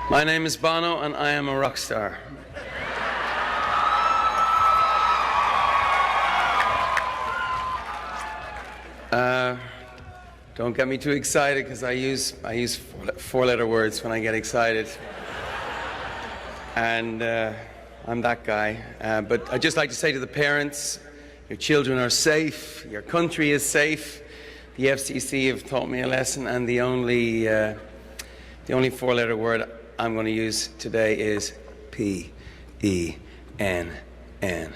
My name is Bono, and I am a rock star. Don't get me too excited, because I use four-letter words when I get excited. And I'm that guy. But I'd just like to say to the parents, your children are safe, your country is safe. The FCC have taught me a lesson, and the only four-letter word I'm going to use today is P-E-N-N. Safe.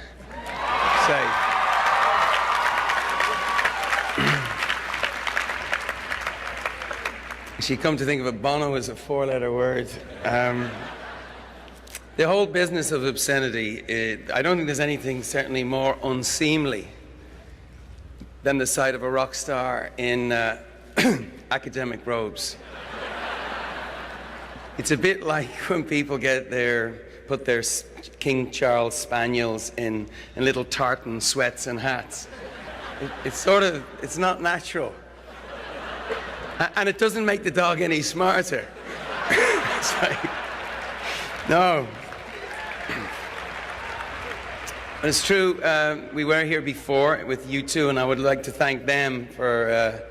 Actually, come to think of it, Bono is a four-letter word. The whole business of obscenity, I don't think there's anything certainly more unseemly than the sight of a rock star in academic robes. It's a bit like when people put their King Charles spaniels in little tartan sweats and hats. It's not natural. And it doesn't make the dog any smarter. It's like, no. But it's true, we were here before with you two, and I would like to thank them for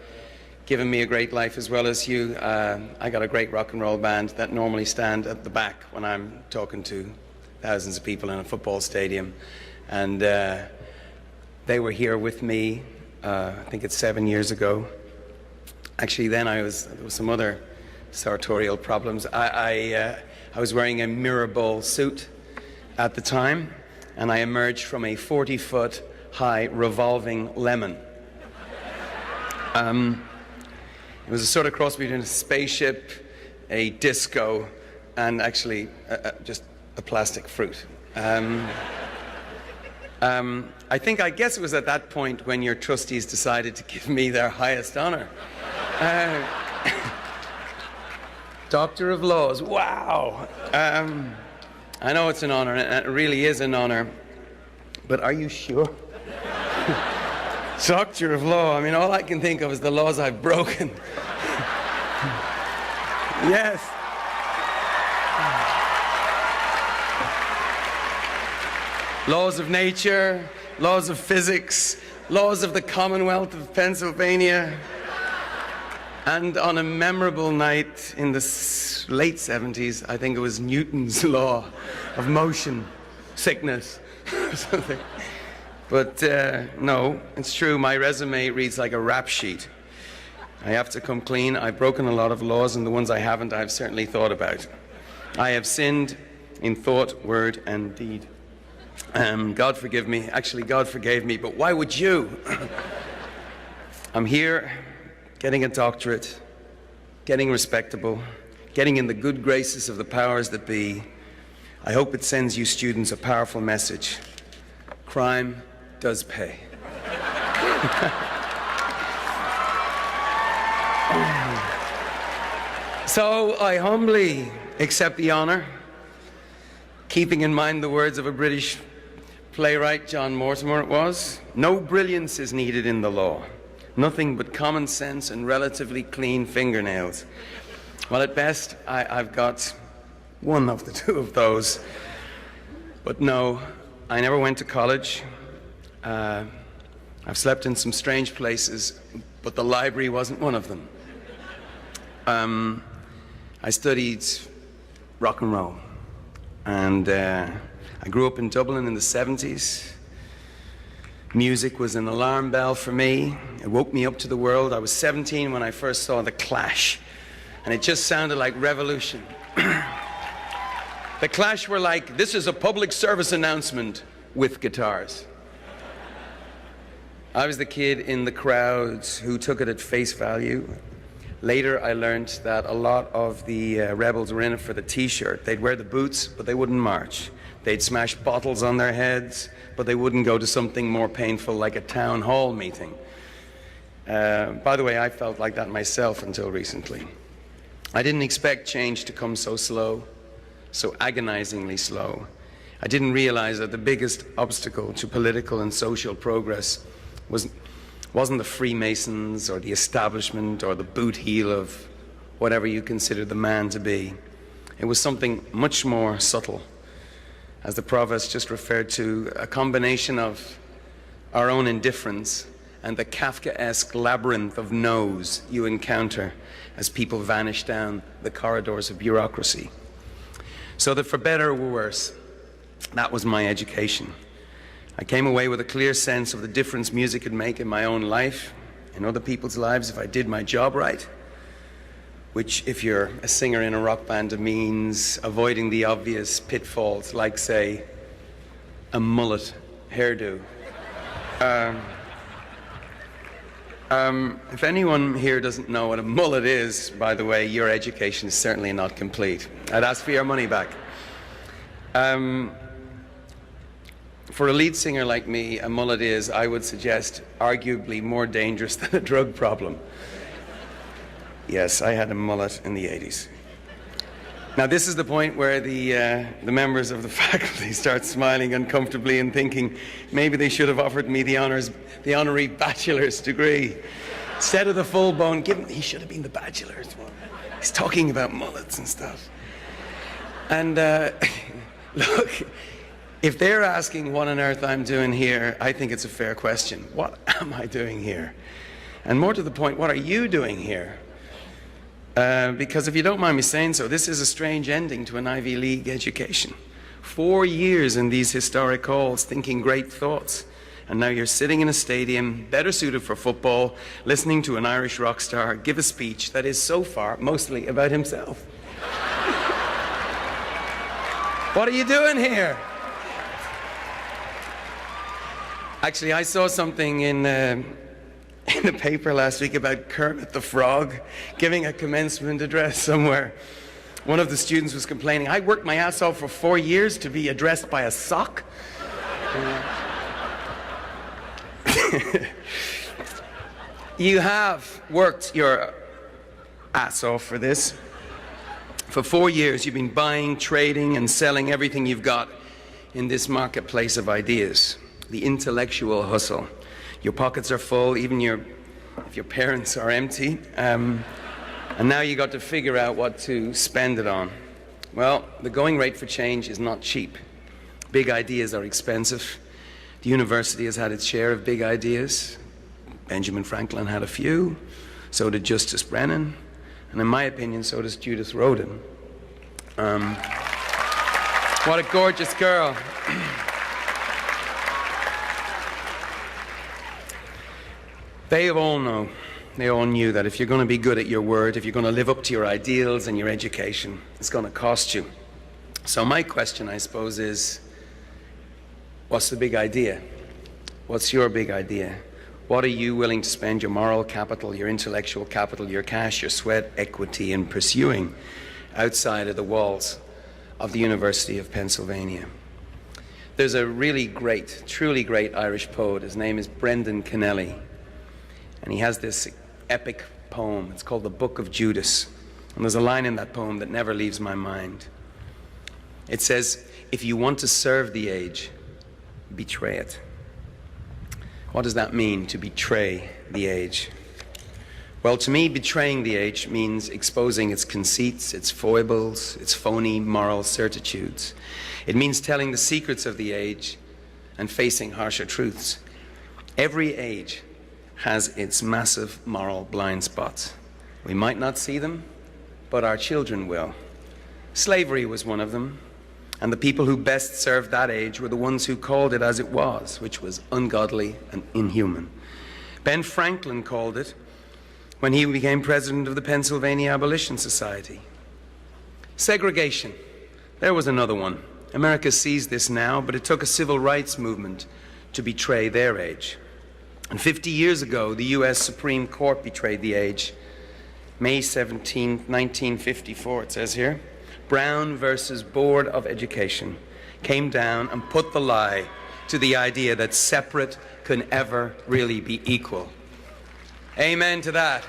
giving me a great life as well as you. I got a great rock and roll band that normally stand at the back when I'm talking to thousands of people in a football stadium. And they were here with me, I think it's 7 years ago. Actually, then there was some other sartorial problems. I was wearing a mirrorball suit at the time, and I emerged from a 40-foot high revolving lemon. It was a sort of cross between a spaceship, a disco, and actually just a plastic fruit. I guess it was at that point when your trustees decided to give me their highest honor. Doctor of Laws, wow. I know it's an honor, and it really is an honor, but are you sure? Doctor of Law, I mean, all I can think of is the laws I've broken. Yes. Laws of nature, laws of physics, laws of the Commonwealth of Pennsylvania. And on a memorable night in the late 70s, I think it was Newton's law of motion, sickness, or something. But no, it's true, my resume reads like a rap sheet. I have to come clean. I've broken a lot of laws, and the ones I haven't, I've certainly thought about. I have sinned in thought, word, and deed. God forgive me. Actually, God forgave me, but why would you? I'm here, getting a doctorate, getting respectable, getting in the good graces of the powers that be. I hope it sends you students a powerful message. Crime does pay. So I humbly accept the honor, keeping in mind the words of a British playwright, John Mortimer it was, no brilliance is needed in the law. Nothing but common sense and relatively clean fingernails. Well, at best, I've got one of the two of those. But no, I never went to college. I've slept in some strange places, but the library wasn't one of them. I studied rock and roll, and I grew up in Dublin in the 70s. Music was an alarm bell for me. It woke me up to the world. I was 17 when I first saw The Clash, and it just sounded like revolution. The Clash were like, this is a public service announcement with guitars. I was the kid in the crowds who took it at face value. Later, I learned that a lot of the rebels were in it for the t-shirt. They'd wear the boots, but they wouldn't march. They'd smash bottles on their heads, but they wouldn't go to something more painful like a town hall meeting. By the way, I felt like that myself until recently. I didn't expect change to come so slow, so agonizingly slow. I didn't realize that the biggest obstacle to political and social progress wasn't the Freemasons or the establishment or the boot heel of whatever you consider the man to be. It was something much more subtle, as the provost just referred to, a combination of our own indifference and the Kafkaesque labyrinth of no's you encounter as people vanish down the corridors of bureaucracy. So that for better or worse, that was my education. I came away with a clear sense of the difference music could make in my own life, in other people's lives, if I did my job right, which, if you're a singer in a rock band, means avoiding the obvious pitfalls, like, say, a mullet hairdo. If anyone here doesn't know what a mullet is, by the way, your education is certainly not complete. I'd ask for your money back. For a lead singer like me, a mullet is, I would suggest, arguably more dangerous than a drug problem. Yes, I had a mullet in the 80s. Now, this is the point where the members of the faculty start smiling uncomfortably and thinking maybe they should have offered me the honorary bachelor's degree. Instead of the full-blown, he should have been the bachelor's one. He's talking about mullets and stuff. And look, if they're asking what on earth I'm doing here, I think it's a fair question. What am I doing here? And more to the point, what are you doing here? Because if you don't mind me saying so, this is a strange ending to an Ivy League education. 4 years in these historic halls thinking great thoughts. And now you're sitting in a stadium, better suited for football, listening to an Irish rock star give a speech that is so far mostly about himself. What are you doing here? Actually, I saw something in the paper last week about Kermit the Frog giving a commencement address somewhere. One of the students was complaining, I worked my ass off for 4 years to be addressed by a sock. You have worked your ass off for this. For 4 years, you've been buying, trading, and selling everything you've got in this marketplace of ideas, the intellectual hustle. Your pockets are full, even if your parents are empty, and now you got to figure out what to spend it on. Well, the going rate for change is not cheap. Big ideas are expensive. The university has had its share of big ideas. Benjamin Franklin had a few, so did Justice Brennan, and in my opinion, so does Judith Rodin. What a gorgeous girl. They all knew that if you're going to be good at your word, if you're going to live up to your ideals and your education, it's going to cost you. So my question, I suppose, is, what's the big idea? What's your big idea? What are you willing to spend your moral capital, your intellectual capital, your cash, your sweat, equity in pursuing outside of the walls of the University of Pennsylvania? There's a really great, truly great Irish poet. His name is Brendan Kennelly. And he has this epic poem. It's called The Book of Judas. And there's a line in that poem that never leaves my mind. It says, if you want to serve the age, betray it. What does that mean, to betray the age? Well, to me, betraying the age means exposing its conceits, its foibles, its phony moral certitudes. It means telling the secrets of the age and facing harsher truths. Every age has its massive moral blind spots. We might not see them, but our children will. Slavery was one of them, and the people who best served that age were the ones who called it as it was, which was ungodly and inhuman. Ben Franklin called it when he became president of the Pennsylvania Abolition Society. Segregation, there was another one. America sees this now, but it took a civil rights movement to betray their age. And 50 years ago, the U.S. Supreme Court betrayed the age. May 17, 1954, it says here, Brown versus Board of Education came down and put the lie to the idea that separate can ever really be equal. Amen to that.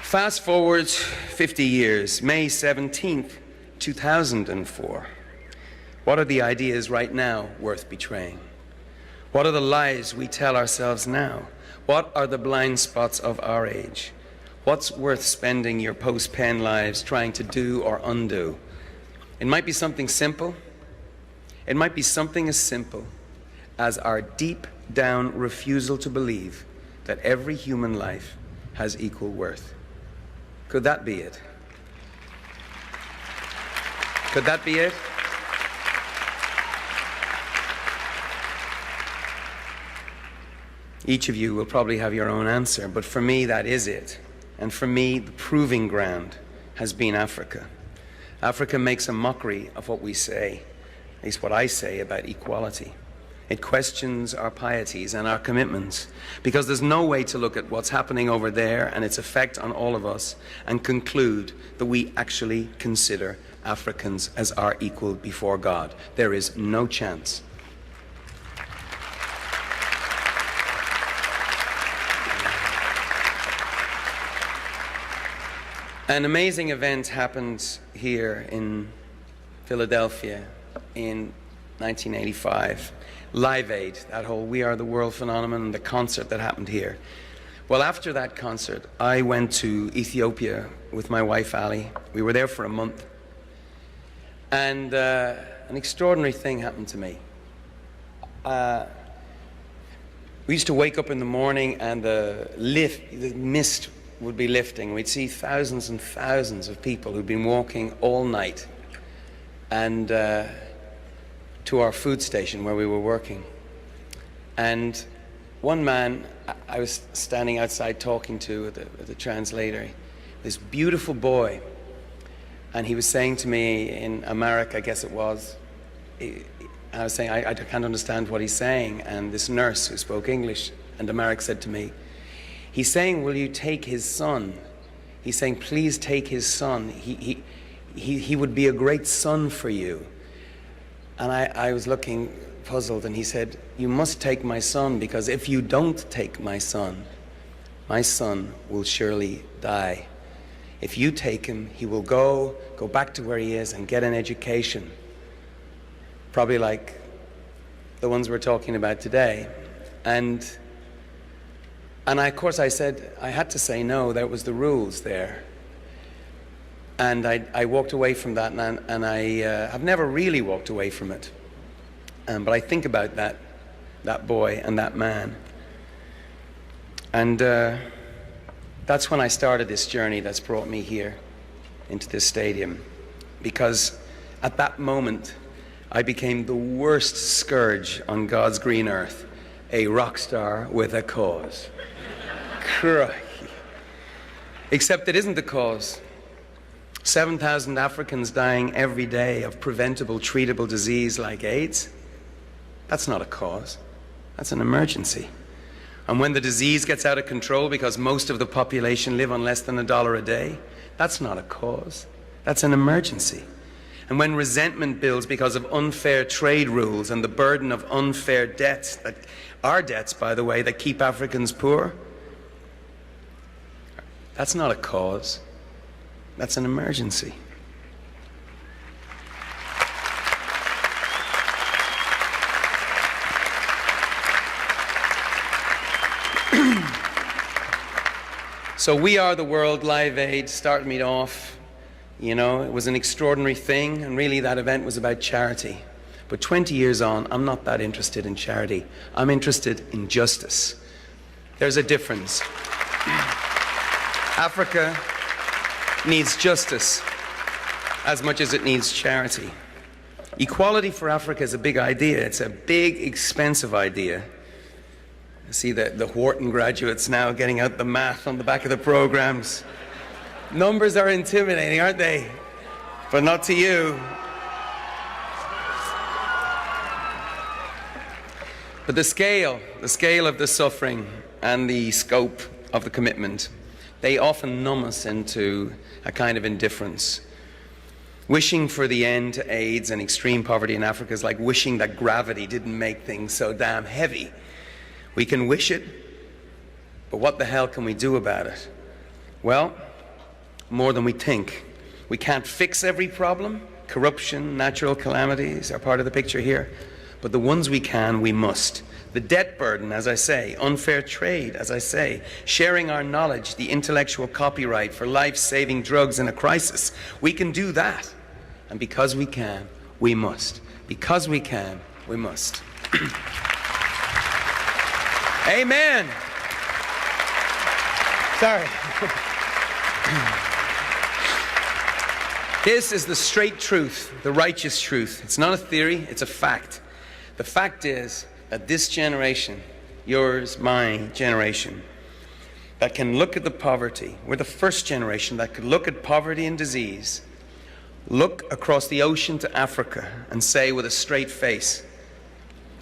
Fast forward 50 years, May 17th, 2004. What are the ideas right now worth betraying? What are the lies we tell ourselves now? What are the blind spots of our age? What's worth spending your post-pen lives trying to do or undo? It might be something simple. It might be something as simple as our deep down refusal to believe that every human life has equal worth. Could that be it? Could that be it? Each of you will probably have your own answer, but for me, that is it. And for me, the proving ground has been Africa. Africa makes a mockery of what we say, at least what I say about equality. It questions our pieties and our commitments, because there's no way to look at what's happening over there and its effect on all of us and conclude that we actually consider Africans as our equal before God. There is no chance. An amazing event happened here in Philadelphia in 1985. Live Aid, that whole We Are the World phenomenon, the concert that happened here. Well, after that concert, I went to Ethiopia with my wife, Ali. We were there for a month. And an extraordinary thing happened to me. We used to wake up in the morning and the mist would be lifting. We'd see thousands and thousands of people who'd been walking all night and to our food station where we were working. And one man I was standing outside talking to the translator, this beautiful boy, and he was saying to me in Amharic, I guess it was, I was saying, I can't understand what he's saying, and this nurse who spoke English and Amharic said to me, he's saying, will you take his son? He's saying, please take his son. He would be a great son for you. And I was looking puzzled, and he said, you must take my son, because if you don't take my son will surely die. If you take him, he will go back to where he is and get an education. Probably like the ones we're talking about today. And of course I said, I had to say no, that was the rules there. And I walked away from that, and I've never really walked away from it. But I think about that boy and that man. And that's when I started this journey that's brought me here into this stadium. Because at that moment, I became the worst scourge on God's green earth, a rock star with a cause. Crikey. Except it isn't the cause. 7,000 Africans dying every day of preventable, treatable disease like AIDS. That's not a cause. That's an emergency. And when the disease gets out of control because most of the population live on less than $1 a day, that's not a cause. That's an emergency. And when resentment builds because of unfair trade rules and the burden of unfair debts, that are debts, by the way, that keep Africans poor, that's not a cause. That's an emergency. So We Are the World Live Aid started me off. You know, it was an extraordinary thing, and really that event was about charity. But 20 years on, I'm not that interested in charity. I'm interested in justice. There's a difference. Africa needs justice as much as it needs charity. Equality for Africa is a big idea. It's a big, expensive idea. I see the Wharton graduates now getting out the math on the back of the programs. Numbers are intimidating, aren't they? But not to you. But the scale of the suffering and the scope of the commitment, they often numb us into a kind of indifference. Wishing for the end to AIDS and extreme poverty in Africa is like wishing that gravity didn't make things so damn heavy. We can wish it, but what the hell can we do about it? Well, more than we think. We can't fix every problem. Corruption, natural calamities are part of the picture here. but the ones we can, we must. The debt burden, as I say, unfair trade, as I say, sharing our knowledge, the intellectual copyright for life-saving drugs in a crisis. We can do that. And because we can, we must. Because we can, we must. Amen. Sorry. This is the straight truth, the righteous truth. It's not a theory, it's a fact. The fact is that this generation, yours, my generation, that can look at the poverty, we're the first generation that could look at poverty and disease, look across the ocean to Africa and say with a straight face,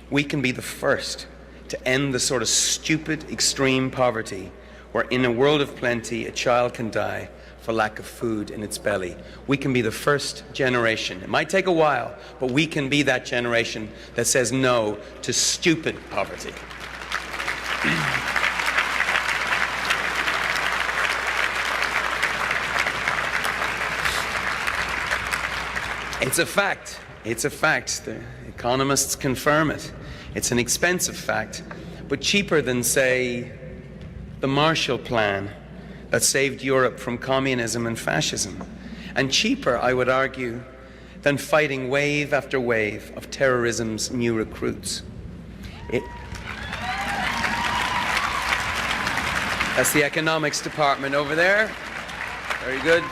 we can be the first to end the sort of stupid, extreme poverty where in a world of plenty, a child can die for lack of food in its belly. We can be the first generation. It might take a while, but we can be that generation that says no to stupid poverty. It's a fact. It's a fact. The economists confirm it. It's an expensive fact, but cheaper than, say, the Marshall Plan that saved Europe from communism and fascism. And cheaper, I would argue, than fighting wave after wave of terrorism's new recruits. That's the economics department over there. Very good.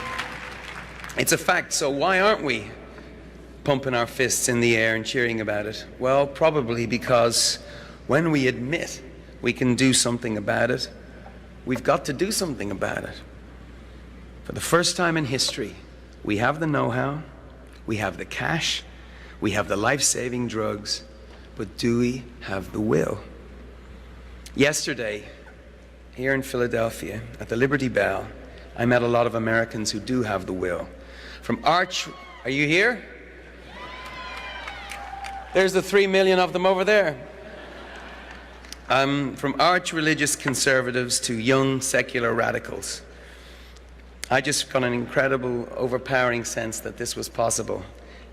It's a fact, so why aren't we pumping our fists in the air and cheering about it? Well, probably because when we admit we can do something about it, we've got to do something about it. For the first time in history, we have the know-how, we have the cash, we have the life-saving drugs, but do we have the will? Yesterday, here in Philadelphia, at the Liberty Bell, I met a lot of Americans who do have the will. Are you here? There's the 3 million of them over there. From arch-religious conservatives to young secular radicals. I just got an incredible, overpowering sense that this was possible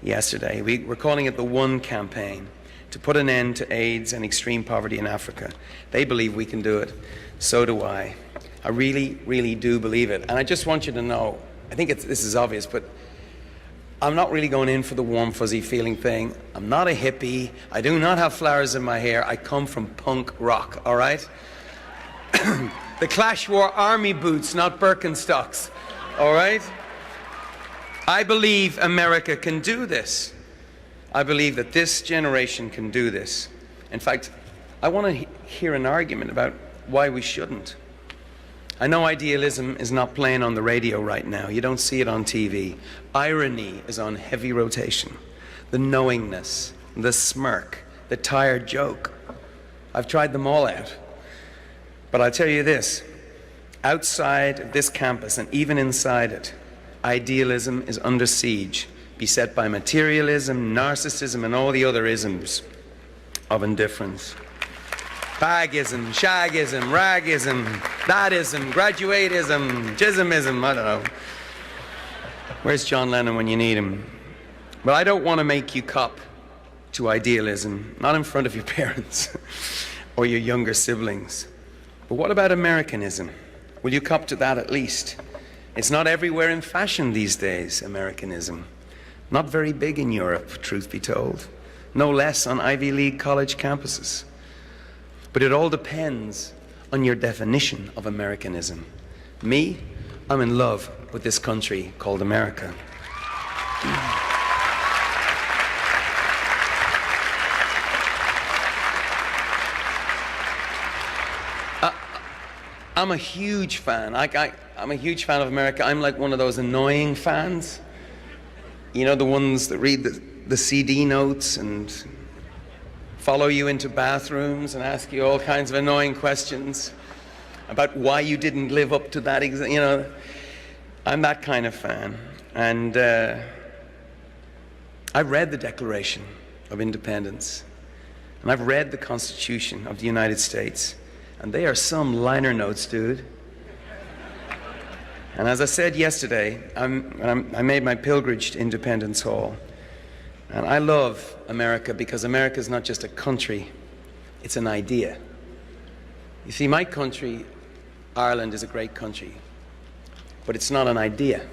yesterday. We're calling it the One Campaign, to put an end to AIDS and extreme poverty in Africa. They believe we can do it. So do I. I really, really do believe it. And I just want you to know, I think this is obvious, but I'm not really going in for the warm, fuzzy feeling thing. I'm not a hippie. I do not have flowers in my hair. I come from punk rock, all right? The Clash wore army boots, not Birkenstocks, all right? I believe America can do this. I believe that this generation can do this. In fact, I want to hear an argument about why we shouldn't. I know idealism is not playing on the radio right now. You don't see it on TV. Irony is on heavy rotation. The knowingness, the smirk, the tired joke. I've tried them all out. But I'll tell you this, outside of this campus and even inside it, idealism is under siege, beset by materialism, narcissism, and all the other isms of indifference. Fagism, shagism, ragism, thatism, graduatism, jismism, I don't know. Where's John Lennon when you need him? But I don't want to make you cop to idealism, not in front of your parents or your younger siblings. But what about Americanism? Will you cop to that at least? It's not everywhere in fashion these days, Americanism. Not very big in Europe, truth be told. No less on Ivy League college campuses. But it all depends on your definition of Americanism. Me, I'm in love with this country called America. I'm a huge fan. I'm a huge fan of America. I'm like one of those annoying fans. You know, the ones that read the CD notes and follow you into bathrooms and ask you all kinds of annoying questions about why you didn't live up to that, you know. I'm that kind of fan. And I've read the Declaration of Independence, and I've read the Constitution of the United States, and they are some liner notes, dude. And as I said yesterday, I made my pilgrimage to Independence Hall. And I love America because America is not just a country, it's an idea. You see, my country, Ireland, is a great country, but it's not an idea.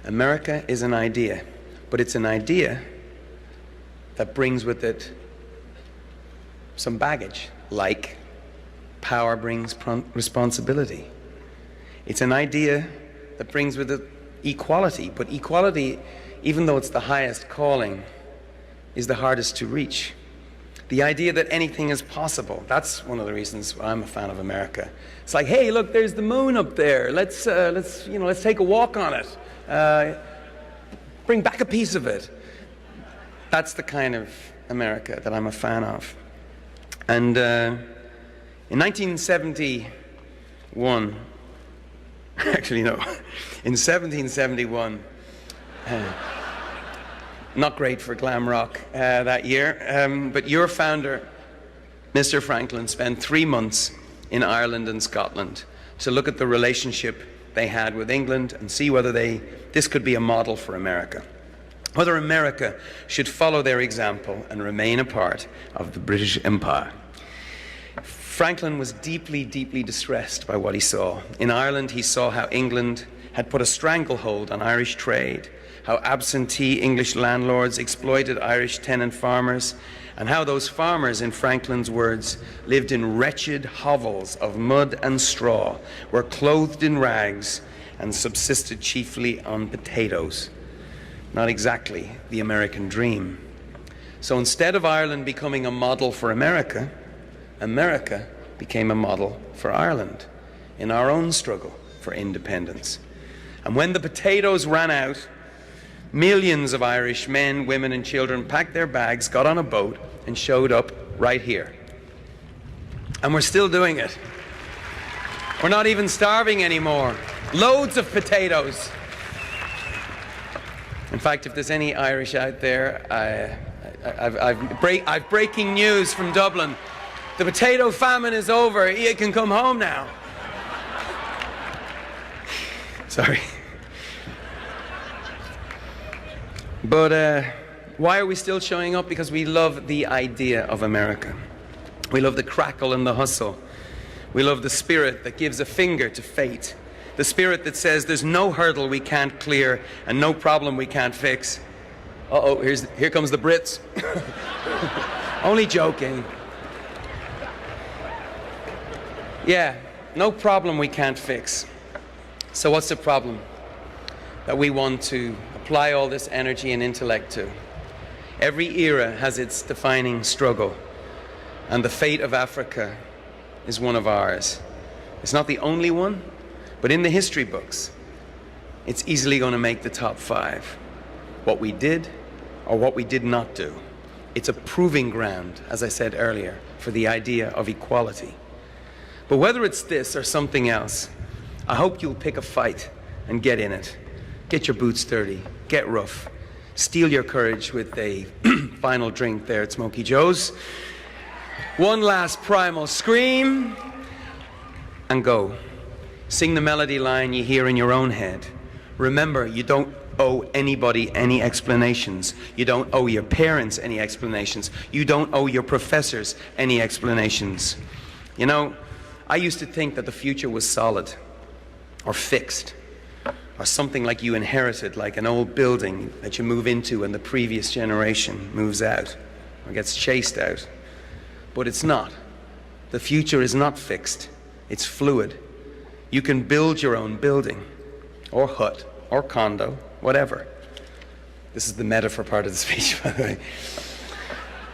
America is an idea, but it's an idea that brings with it some baggage, like power brings responsibility. It's an idea that brings with it equality, but equality, even though it's the highest calling, is the hardest to reach. The idea that anything is possible, that's one of the reasons I'm a fan of America. It's like, hey, look, there's the moon up there. Let's take a walk on it. Bring back a piece of it. That's the kind of America that I'm a fan of. And in 1971, actually no, in 1771, not great for glam rock that year, but your founder, Mr. Franklin, spent 3 months in Ireland and Scotland to look at the relationship they had with England and see whether this could be a model for America. Whether America should follow their example and remain a part of the British Empire. Franklin was deeply, deeply distressed by what he saw. In Ireland, he saw how England had put a stranglehold on Irish trade, how absentee English landlords exploited Irish tenant farmers, and how those farmers, in Franklin's words, lived in wretched hovels of mud and straw, were clothed in rags, and subsisted chiefly on potatoes. Not exactly the American dream. So instead of Ireland becoming a model for America, America became a model for Ireland in our own struggle for independence. And when the potatoes ran out, millions of Irish men, women, and children packed their bags, got on a boat, and showed up right here. And we're still doing it. We're not even starving anymore. Loads of potatoes. In fact, if there's any Irish out there, I've breaking news from Dublin. The potato famine is over. You can come home now. Sorry. But why are we still showing up? Because we love the idea of America. We love the crackle and the hustle. We love the spirit that gives a finger to fate. The spirit that says there's no hurdle we can't clear and no problem we can't fix. Uh-oh, here comes the Brits. Only joking. Yeah, no problem we can't fix. So what's the problem that we want to apply all this energy and intellect to? Every era has its defining struggle, and the fate of Africa is one of ours. It's not the only one, but in the history books, it's easily going to make the top 5. What we did or what we did not do. It's a proving ground, as I said earlier, for the idea of equality. But whether it's this or something else, I hope you'll pick a fight and get in it. Get your boots dirty, get rough, steel your courage with a final drink there at Smokey Joe's. One last primal scream, and go. Sing the melody line you hear in your own head. Remember, you don't owe anybody any explanations. You don't owe your parents any explanations. You don't owe your professors any explanations. You know, I used to think that the future was solid or fixed or something like you inherited, like an old building that you move into and the previous generation moves out or gets chased out. But it's not. The future is not fixed. It's fluid. You can build your own building or hut or condo, whatever. This is the metaphor part of the speech, by the way.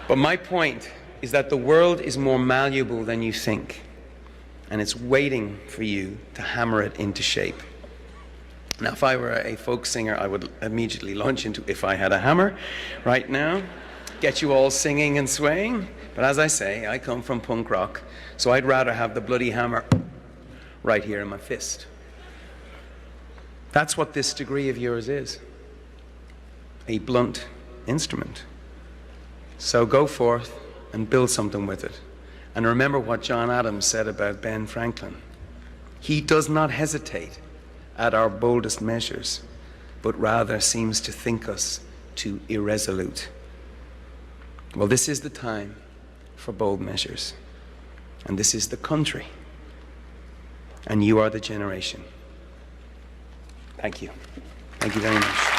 But my point is that the world is more malleable than you think, and it's waiting for you to hammer it into shape. Now, if I were a folk singer, I would immediately launch into If I Had a Hammer right now, get you all singing and swaying. But as I say, I come from punk rock, so I'd rather have the bloody hammer right here in my fist. That's what this degree of yours is, a blunt instrument. So go forth and build something with it. And remember what John Adams said about Ben Franklin. He does not hesitate at our boldest measures, but rather seems to think us too irresolute. Well, this is the time for bold measures. And this is the country. And you are the generation. Thank you. Thank you very much.